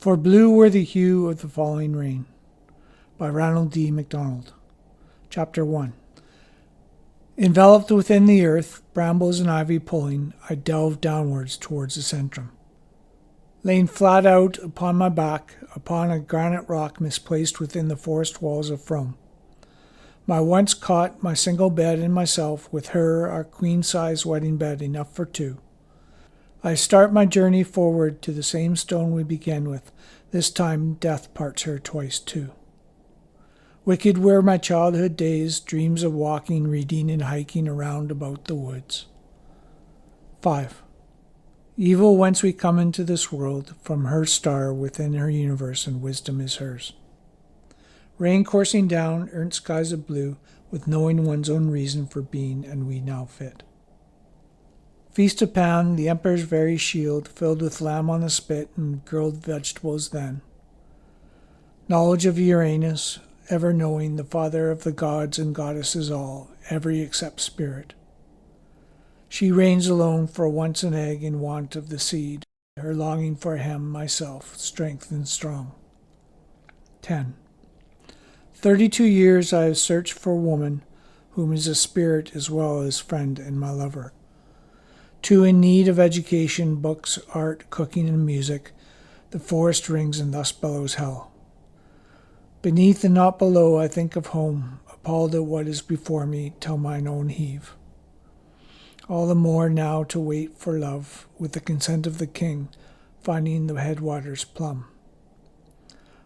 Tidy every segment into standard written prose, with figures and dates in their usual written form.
For blue were the hue of the falling rain, by Ranald D. MacDonald. Chapter 1. Enveloped within the earth, brambles and ivy pulling, I delved downwards towards the centrum. Laying flat out upon my back, upon a granite rock misplaced within the forest walls of Fore, my once cot, my single bed, and myself, with her, our queen-size wedding bed enough for two, I start my journey forward to the same stone we began with. This time death parts her twice too. Wicked were my childhood days, dreams of walking, reading, and hiking around about the woods. 5. Evil whence we come into this world, from her star within her universe, and wisdom is hers. Rain coursing down, earned skies of blue, with knowing one's own reason for being, and we now fit. Feast of Pan, the emperor's very shield, filled with lamb on the spit and grilled vegetables then. Knowledge of Uranus, ever knowing, the father of the gods and goddesses all, every except spirit. She reigns alone, for once an egg in want of the seed, her longing for him, myself, strength and strong. 10. 32 years I have searched for woman, whom is a spirit as well as friend and my lover. Two in need of education, books, art, cooking, and music, the forest rings and thus bellows hell. Beneath and not below I think of home, appalled at what is before me, till mine own heave. All the more now to wait for love, with the consent of the king, finding the headwaters plumb.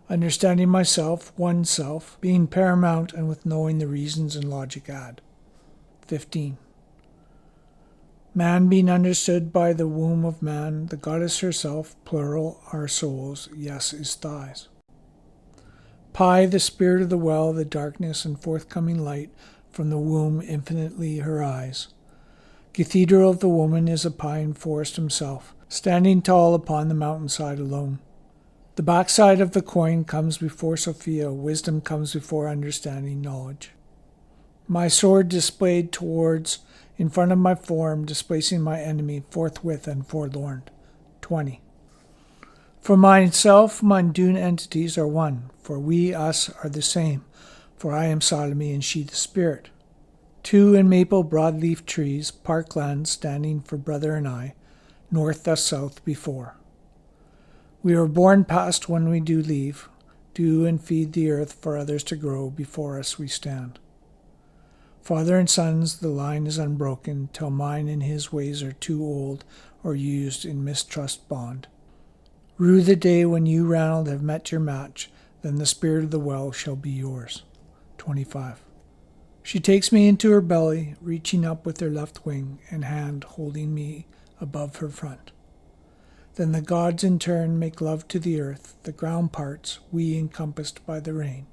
Understanding myself, oneself, being paramount, and with knowing the reasons and logic add. 15. Man being understood by the womb of man, the goddess herself, plural, our souls, yes, is thighs. Pi, the spirit of the well, the darkness and forthcoming light, from the womb infinitely her eyes. Cathedral of the woman is a pine forest himself, standing tall upon the mountainside alone. The backside of the coin comes before Sophia, wisdom comes before understanding, knowledge. My sword displayed towards in front of my form, displacing my enemy forthwith and forlorn. 20. For myself, mine dune entities are one, for we, us, are the same, for I am sodomy and she the spirit. 2 in maple broadleaf trees, parkland standing for brother and I, north thus south before. We are born past when we do leave, do and feed the earth for others to grow, before us we stand. Father and sons, the line is unbroken, till mine and his ways are too old or used in mistrust bond. Rue the day when you, Ranald, have met your match, then the spirit of the well shall be yours. 25. She takes me into her belly, reaching up with her left wing and hand holding me above her front. Then the gods in turn make love to the earth, the ground parts, we encompassed by the rain.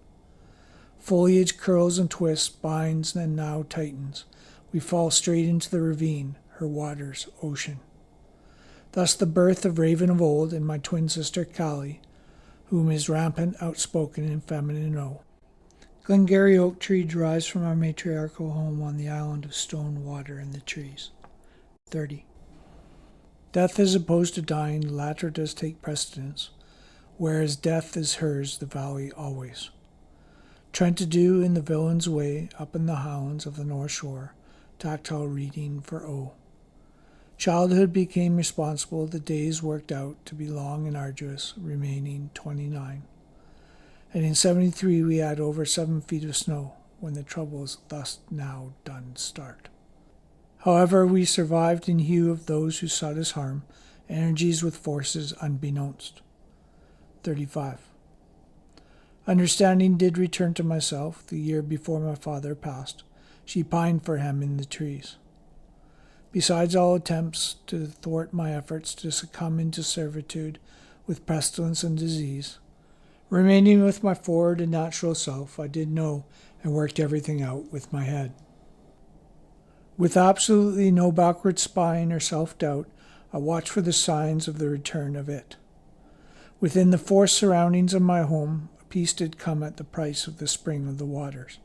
Foliage curls and twists, binds, and now tightens. We fall straight into the ravine, her waters, ocean. Thus the birth of Raven of old and my twin sister Callie, whom is rampant, outspoken, and feminine O. Glengarry oak tree derives from our matriarchal home on the island of stone water and the trees. 30. Death is opposed to dying, the latter does take precedence, whereas death is hers, the valley always. Trent to do in the villain's way, up in the hounds of the North Shore, tactile reading for O. Childhood became responsible, the days worked out to be long and arduous, remaining 29. And in 73 we had over 7 feet of snow, when the troubles thus now done start. However, we survived in hue of those who sought us harm, energies with forces unbeknownst. 35. Understanding did return to myself the year before my father passed. She pined for him in the trees. Besides all attempts to thwart my efforts to succumb into servitude with pestilence and disease, remaining with my forward and natural self, I did know and worked everything out with my head. With absolutely no backward spying or self-doubt, I watched for the signs of the return of it. Within the forced surroundings of my home, peace did come at the price of the spring of the waters.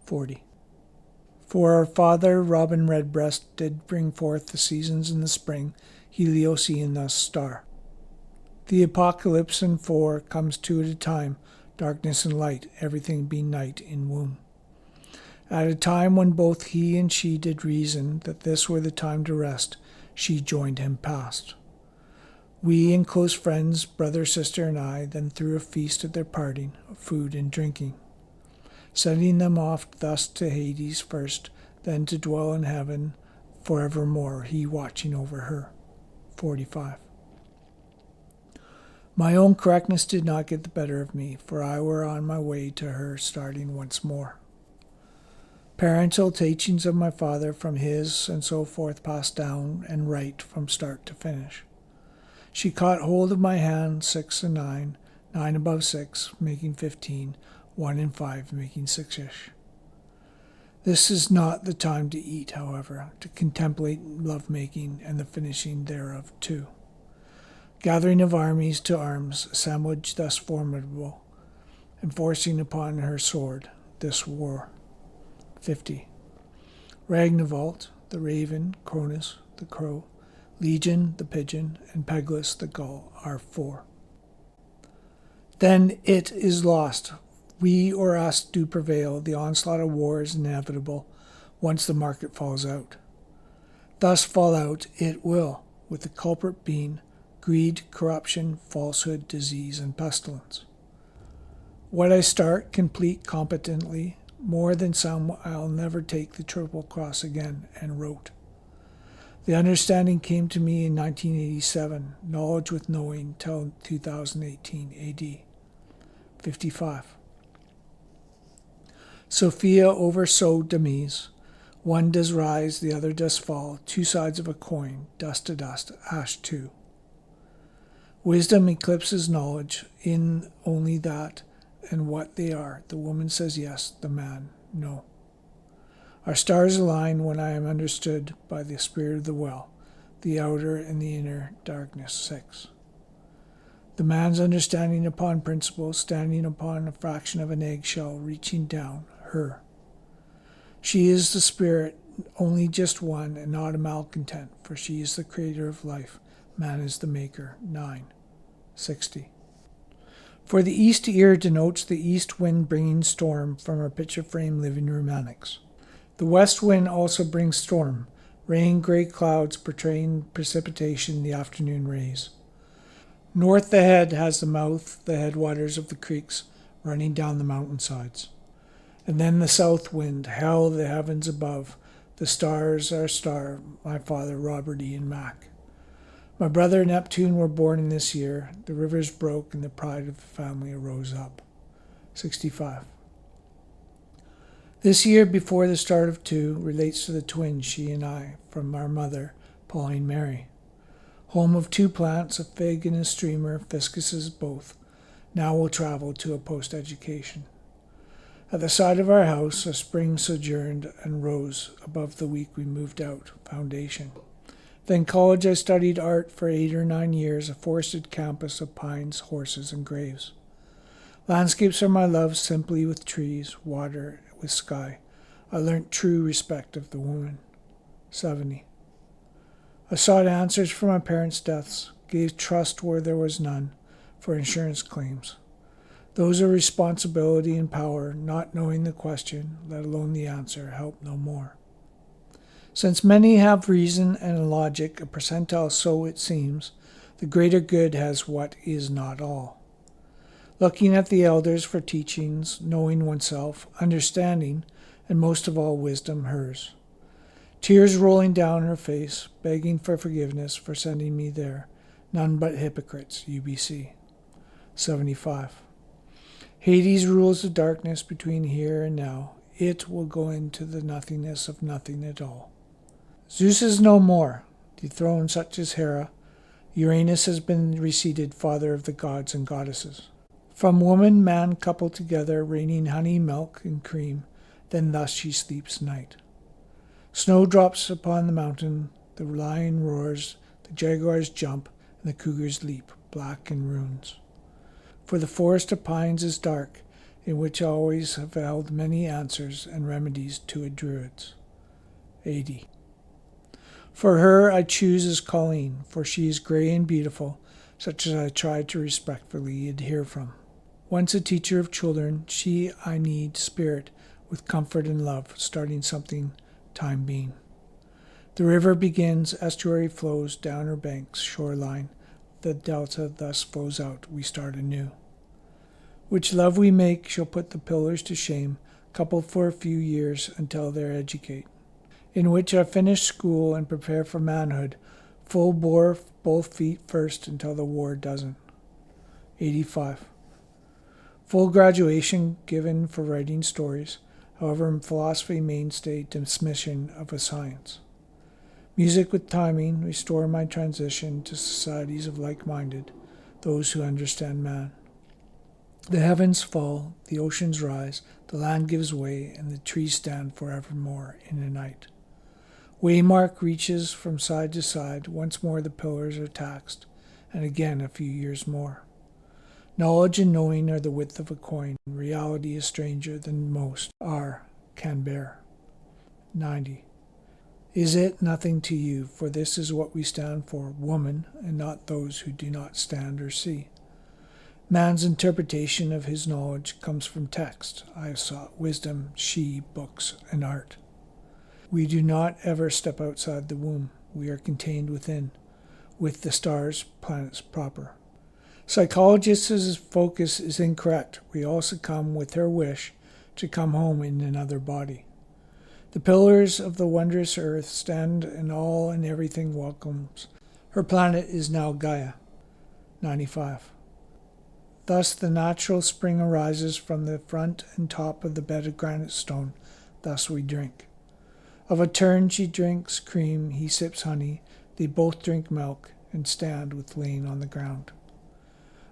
40. For our father, Robin Redbreast, did bring forth the seasons in the spring, Helios and thus star. The apocalypse in Fore comes two at a time, darkness and light, everything being night in womb. At a time when both he and she did reason that this were the time to rest, she joined him past. We and close friends, brother, sister, and I, then threw a feast at their parting, of food and drinking, sending them off thus to Hades first, then to dwell in heaven forevermore, he watching over her. 45. My own correctness did not get the better of me, for I were on my way to her, starting once more. Parental teachings of my father from his and so forth passed down and right from start to finish. She caught hold of my hand, 6 and 9, 9 above 6, making 15, 1 and 5, making 6-ish. This is not the time to eat, however, to contemplate love-making and the finishing thereof too. Gathering of armies to arms, assemblage thus formidable, enforcing upon her sword this war. 50. Ragnvald, the raven, Cronus, the crow, Legion, the pigeon, and Peglus, the gull, are 4. Then it is lost. We or us do prevail. The onslaught of war is inevitable once the market falls out. Thus fall out it will, with the culprit being greed, corruption, falsehood, disease, and pestilence. What I start, complete competently, more than some, I'll never take the triple cross again, and wrote. The understanding came to me in 1987, knowledge with knowing till 2018 AD. 55. Sophia over so demise. One does rise, the other does fall, two sides of a coin, dust to dust, ash too. Wisdom eclipses knowledge in only that and what they are. The woman says yes, the man no. Our stars align when I am understood by the spirit of the well, the outer and the inner darkness. 6. The man's understanding upon principle, standing upon a fraction of an eggshell, reaching down, her. She is the spirit, only just one, and not a malcontent, for she is the creator of life, man is the maker. 9. 60. For the east ear denotes the east wind bringing storm from our picture frame living room annex. The west wind also brings storm, rain, gray clouds portraying precipitation in the afternoon rays. North the head has the mouth, the headwaters of the creeks running down the mountainsides. And then the south wind, hell the heavens above, the stars our star, my father Robert E. and Mac. My brother Neptune were born in this year, the rivers broke and the pride of the family arose up. 65. This year before the start of 2 relates to the twins, she and I, from our mother, Pauline Mary. Home of 2 plants, a fig and a streamer, fiscuses both. Now we'll travel to a post-education. At the side of our house, a spring sojourned and rose above the week we moved out, foundation. Then college, I studied art for 8 or 9 years, a forested campus of pines, horses, and graves. Landscapes are my love, simply with trees, water, with sky. I learnt true respect of the woman. 70. I sought answers for my parents' deaths, gave trust where there was none, for insurance claims. Those are responsibility and power, not knowing the question, let alone the answer, help no more. Since many have reason and logic, a percentile so it seems, the greater good has what is not all. Looking at the elders for teachings, knowing oneself, understanding, and most of all wisdom hers. Tears rolling down her face, begging for forgiveness for sending me there. None but hypocrites, UBC. 75. Hades rules the darkness between here and now. It will go into the nothingness of nothing at all. Zeus is no more, dethroned such as Hera. Uranus has been reseated, father of the gods and goddesses. From woman, man coupled together, raining honey, milk, and cream, then thus she sleeps night. Snow drops upon the mountain, the lion roars, the jaguars jump, and the cougars leap, black in runes. For the forest of pines is dark, in which always have held many answers and remedies to a druid's. 80. For her I choose as Colleen, for she is grey and beautiful, such as I tried to respectfully adhere from. Once a teacher of children, I need spirit with comfort and love, starting something, time being. The river begins, estuary flows down her banks, shoreline. The delta thus flows out, we start anew. Which love we make shall put the pillars to shame, coupled for a few years until they're educate. In which I finish school and prepare for manhood, full bore both feet first until the war doesn't. 85. Full graduation given for writing stories, however in philosophy mainstay dismission of a science. Music with timing, restore my transition to societies of like-minded, those who understand man. The heavens fall, the oceans rise, the land gives way, and the trees stand forevermore in the night. Waymark reaches from side to side, once more the pillars are taxed, and again a few years more. Knowledge and knowing are the width of a coin, reality is stranger than most can bear. 90. Is it nothing to you, for this is what we stand for, woman, and not those who do not stand or see. Man's interpretation of his knowledge comes from text. I have sought wisdom, books, and art. We do not ever step outside the womb. We are contained within, with the stars, planets proper. Psychologists' focus is incorrect. We all succumb with her wish to come home in another body. The pillars of the wondrous earth stand and all and everything welcomes. Her planet is now Gaia. 95. Thus the natural spring arises from the front and top of the bed of granite stone. Thus we drink. Of a turn she drinks cream, he sips honey. They both drink milk and stand with laying on the ground.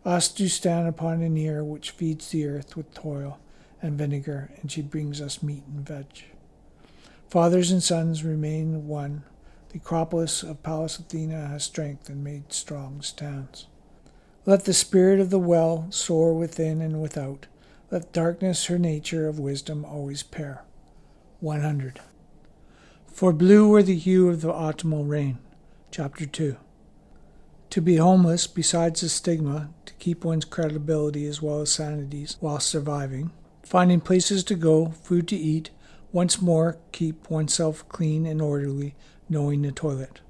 Us do stand upon an ear which feeds the earth with toil and vinegar, and she brings us meat and veg. Fathers and sons remain one. The Acropolis of Pallas Athena has strength and made strong stands. Let the spirit of the well soar within and without. Let darkness her nature of wisdom always pair. 100. For blue were the hue of the autumnal rain. Chapter 2. To be homeless, besides the stigma, to keep one's credibility as well as sanities while surviving, finding places to go, food to eat, once more keep oneself clean and orderly, knowing the toilet.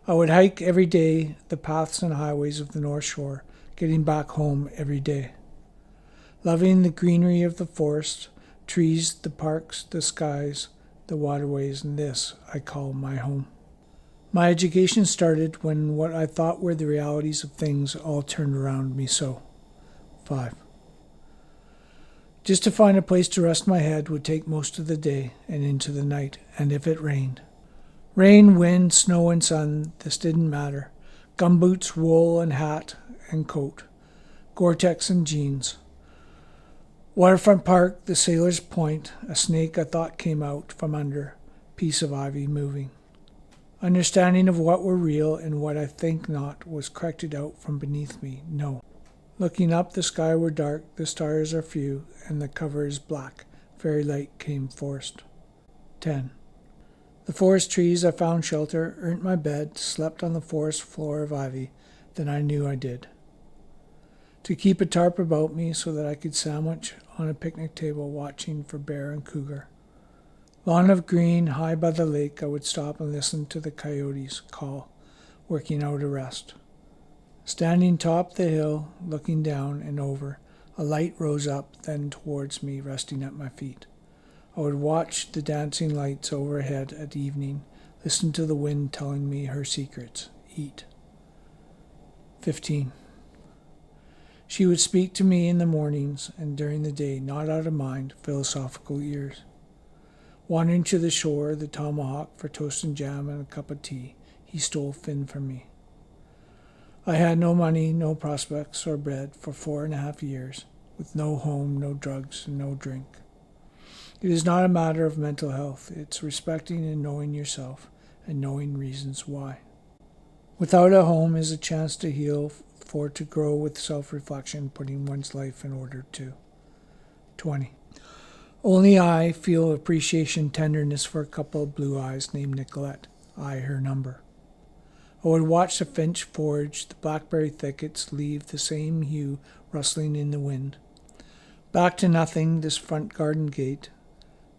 I would hike every day the paths and highways of the North Shore, getting back home every day. Loving the greenery of the forest, trees, the parks, the skies, the waterways, and this I call my home. My education started when what I thought were the realities of things all turned around me so. 5. Just to find a place to rest my head would take most of the day and into the night, and if it rained. Rain, wind, snow, and sun, this didn't matter. Gumboots, wool, and hat, and coat. Gore-Tex and jeans. Waterfront Park, the Sailor's Point, a snake I thought came out from under, piece of ivy moving. Understanding of what were real and what I think not was corrected out from beneath me, no. Looking up, the sky were dark, the stars are few, and the cover is black. Fairy light came forced. 10. The forest trees I found shelter, earned my bed, slept on the forest floor of ivy, then I knew I did. To keep a tarp about me so that I could sandwich on a picnic table watching for bear and cougar. Lawn of green, high by the lake, I would stop and listen to the coyotes call, working out a rest. Standing top the hill, looking down and over, a light rose up, then towards me, resting at my feet. I would watch the dancing lights overhead at evening, listen to the wind telling me her secrets, eat. 15. She would speak to me in the mornings and during the day, not out of mind, philosophical ears. Wandering to the shore, the tomahawk for toast and jam and a cup of tea, he stole Finn from me. I had no money, no prospects or bread for 4.5 years, with no home, no drugs, and no drink. It is not a matter of mental health. It's respecting and knowing yourself and knowing reasons why. Without a home is a chance to heal, for to grow with self-reflection, putting one's life in order too. 20. Only I feel appreciation, tenderness for a couple of blue eyes named Nicolette. I her number. I would watch the finch forage, the blackberry thickets leave the same hue rustling in the wind. Back to nothing, this front garden gate.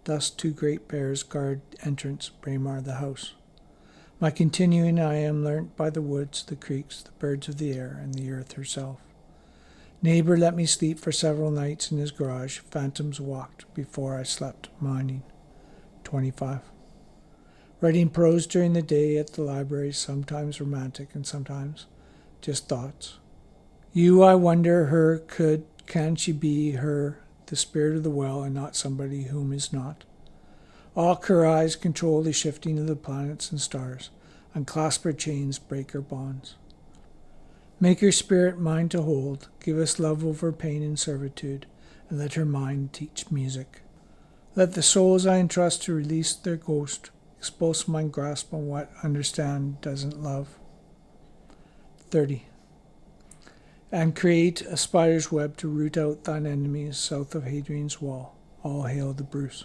Thus 2 great bears guard entrance, Braemar the house. My continuing I am learnt by the woods, the creeks, the birds of the air, and the earth herself. Neighbour let me sleep for several nights in his garage. Phantoms walked before I slept mining. 25. Writing prose during the day at the library, sometimes romantic and sometimes just thoughts. You, I wonder, her, can she be her, the spirit of the well, and not somebody whom is not? All her eyes control the shifting of the planets and stars, unclasp her chains, break her bonds. Make her spirit mine to hold, give us love over pain and servitude, and let her mind teach music. Let the souls I entrust to release their ghost, expulse my grasp on what understand doesn't love. 30. And create a spider's web to root out thine enemies south of Hadrian's wall. All hail the Bruce.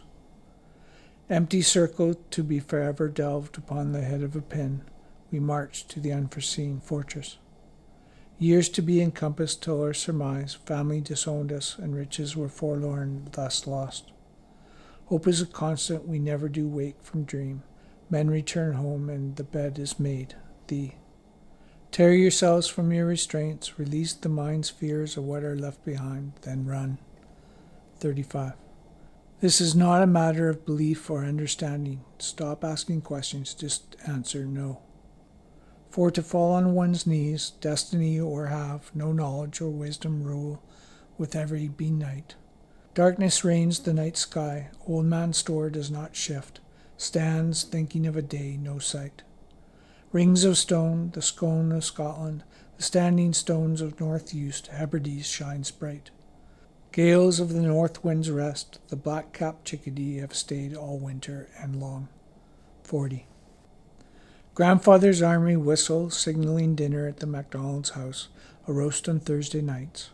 Empty circle to be forever delved upon the head of a pin, we march to the unforeseen fortress. Years to be encompassed till our surmise, family disowned us, and riches were forlorn, thus lost. Hope is a constant, we never do wake from dream. Men return home, and the bed is made, thee. Tear yourselves from your restraints, release the mind's fears of what are left behind, then run. 35. This is not a matter of belief or understanding. Stop asking questions, just answer no. For to fall on one's knees, destiny or have, no knowledge or wisdom rule with every night. Darkness reigns the night sky, old man's store does not shift, stands thinking of a day, no sight. Rings of stone, the scone of Scotland, the standing stones of North Eust, Hebrides shines bright. Gales of the north wind's rest, the black-capped chickadee have stayed all winter and long. 40. Grandfather's army whistle, signaling dinner at the MacDonald's house, a roast on Thursday nights.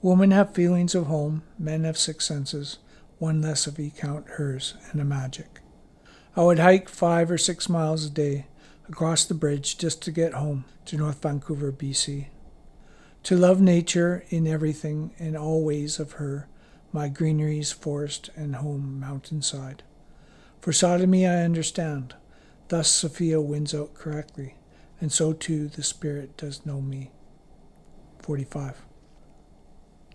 Women have feelings of home, men have 6 senses, one less if you count hers, and a magic. I would hike 5 or 6 miles a day, across the bridge just to get home to North Vancouver, BC. To love nature in everything and all ways of her, my greeneries, forest, and home mountainside. For sodomy I understand. Thus Sophia wins out correctly, and so too the spirit does know me. 45.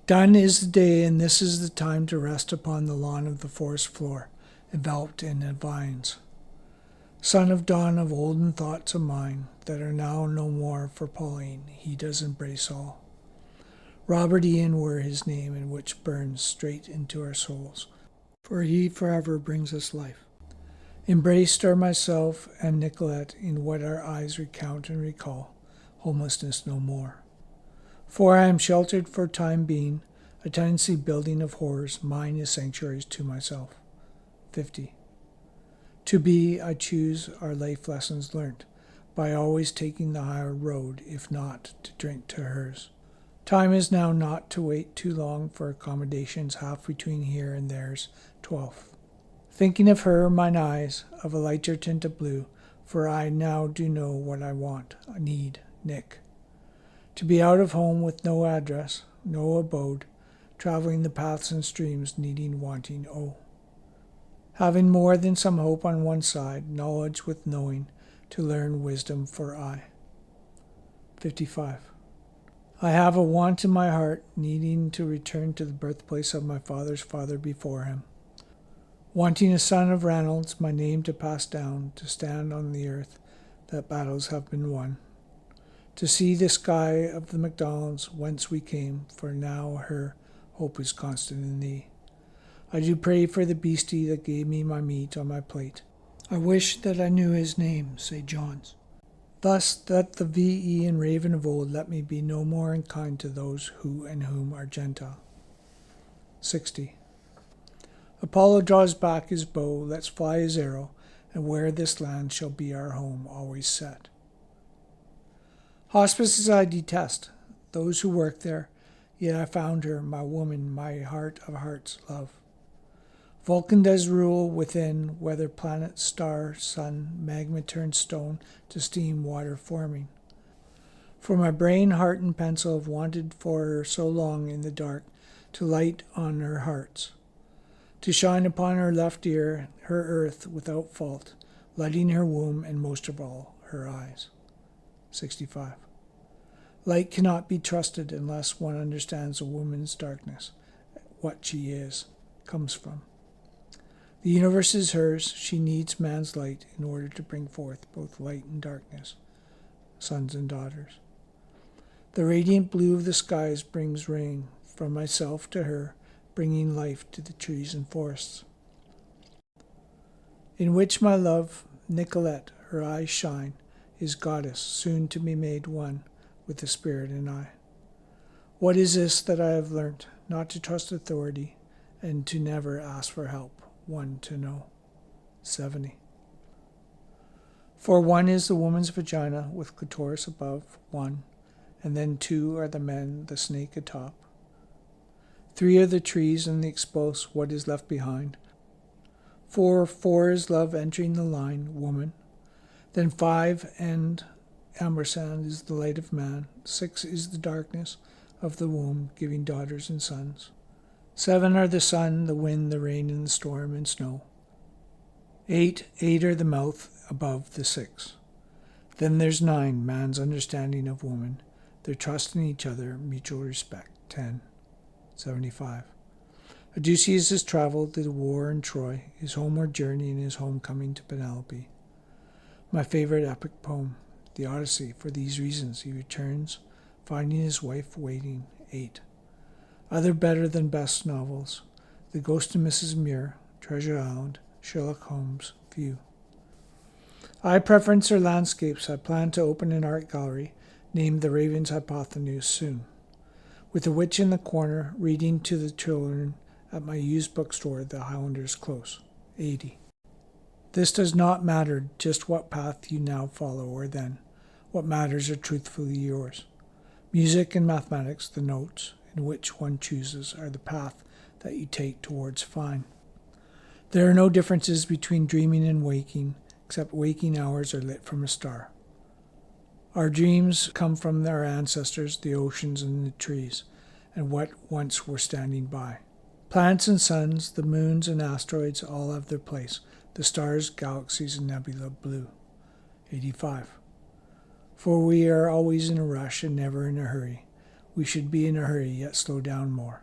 Done is the day, and this is the time to rest upon the lawn of the forest floor, enveloped in the vines. Son of dawn of olden thoughts of mine, that are now no more for Pauline, he does embrace all. Robert Ian were his name, and which burns straight into our souls, for he forever brings us life. Embraced are myself and Nicolette in what our eyes recount and recall, homelessness no more. For I am sheltered for time being, a tenancy building of horrors, mine is sanctuaries to myself. 50. To be, I choose our life lessons learnt, by always taking the higher road, if not to drink to hers. Time is now not to wait too long for accommodations half between here and theirs. 12th. Thinking of her, mine eyes, of a lighter tint of blue, for I now do know what I want, I need, Nick. To be out of home with no address, no abode, traveling the paths and streams, needing, wanting, oh. Having more than some hope on one side, knowledge with knowing, to learn wisdom for I. 55. I have a want in my heart, needing to return to the birthplace of my father's father before him. Wanting a son of Ranald's, my name to pass down, to stand on the earth that battles have been won. To see the sky of the MacDonald's whence we came, for now her hope is constant in thee. I do pray for the beastie that gave me my meat on my plate. I wish that I knew his name, say John's. Thus that the V.E. and Raven of old let me be no more unkind to those who and whom are Gentile. 60. Apollo draws back his bow, lets fly his arrow, and where this land shall be our home always set. Hospices I detest, those who work there, yet I found her, my woman, my heart of hearts, love. Vulcan does rule within, whether planet, star, sun, magma turns stone to steam, water forming. For my brain, heart, and pencil have wanted for her so long in the dark to light on her hearts, to shine upon her left ear, her earth without fault, lighting her womb and most of all, her eyes. 65. Light cannot be trusted unless one understands a woman's darkness, what she is, comes from. The universe is hers. She needs man's light in order to bring forth both light and darkness, sons and daughters. The radiant blue of the skies brings rain from myself to her, bringing life to the trees and forests, in which my love, Nicolette, her eyes shine, is goddess, soon to be made one with the spirit and I. What is this that I have learnt? Not to trust authority, and to never ask for help, one to know. 70. For one is the woman's vagina, with clitoris above, one, and then two are the men, the snake atop. Three are the trees and the expose, what is left behind. Four is love entering the line, woman. Then 5 and ampersand is the light of man. 6 is the darkness of the womb, giving daughters and sons. 7 are the sun, the wind, the rain, and the storm and snow. 8 are the mouth above the 6. Then there's 9, man's understanding of woman, their trust in each other, mutual respect. 10. 75. Odysseus has traveled to the war in Troy, his homeward journey and his homecoming to Penelope. My favorite epic poem, the Odyssey. For these reasons he returns, finding his wife waiting. 8. Other better than best novels, The Ghost of Mrs. Muir, Treasure Island, Sherlock Holmes, few. I preference are landscapes. I plan to open an art gallery named The Raven's Hypotenuse soon, with a witch in the corner reading to the children at my used bookstore, the Highlanders Close. 80. This does not matter just what path you now follow or then. What matters are truthfully yours. Music and mathematics, the notes in which one chooses, are the path that you take towards fine. There are no differences between dreaming and waking, except waking hours are lit from a star. Our dreams come from our ancestors, the oceans and the trees, and what once were standing by. Planets and suns, the moons and asteroids all have their place, the stars, galaxies, and nebula blue. 85. For we are always in a rush and never in a hurry. We should be in a hurry, yet slow down more.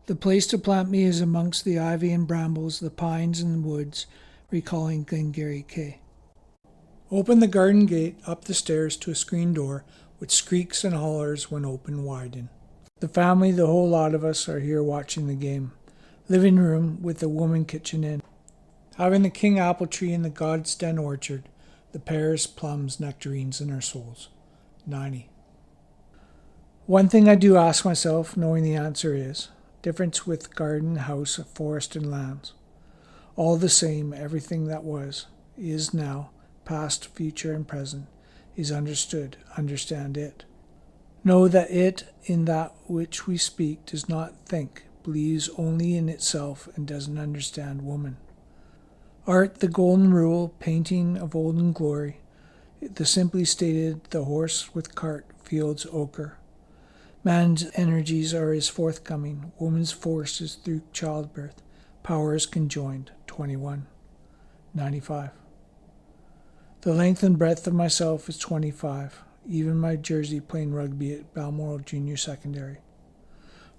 The place to plant me is amongst the ivy and brambles, the pines and the woods, recalling Glengarry Quay. Open the garden gate, up the stairs to a screen door, which squeaks and hollers when open widen. The family, the whole lot of us, are here watching the game. Living room with the woman kitchen in. Having the king apple tree in the God's Den orchard, the pears, plums, nectarines in our souls. 90. One thing I do ask myself, knowing the answer is, difference with garden, house, forest, and lands. All the same, everything that was, is now, past, future, and present, is understood. Understand it. Know that it, in that which we speak, does not think, believes only in itself, and doesn't understand woman. Art, the golden rule, painting of olden glory, the simply stated, the horse with cart, fields ochre. Man's energies are his forthcoming, woman's force is through childbirth, power is conjoined. 21. 95. The length and breadth of myself is 25, even my jersey playing rugby at Balmoral Junior Secondary.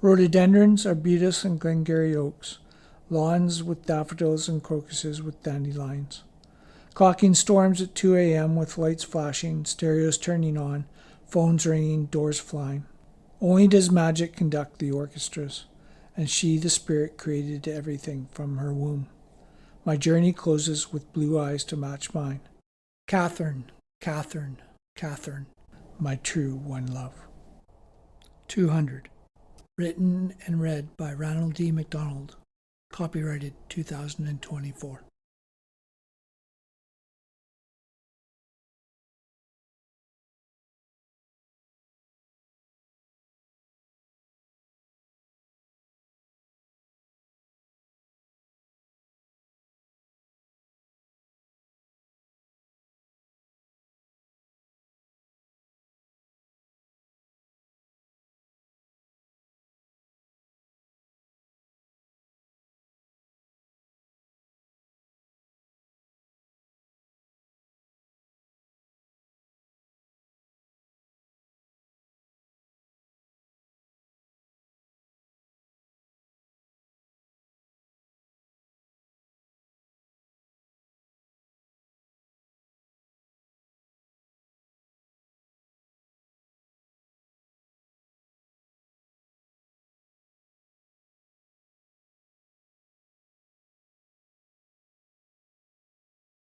Rhododendrons, arbutus, and Glengarry oaks, lawns with daffodils and crocuses with dandelions. Clocking storms at 2 a.m. with lights flashing, stereos turning on, phones ringing, doors flying. Only does magic conduct the orchestras, and she, the spirit, created everything from her womb. My journey closes with blue eyes to match mine. Catherine, Catherine, Catherine, my true one love. 200. Written and read by Ranald D. MacDonald. Copyrighted 2024.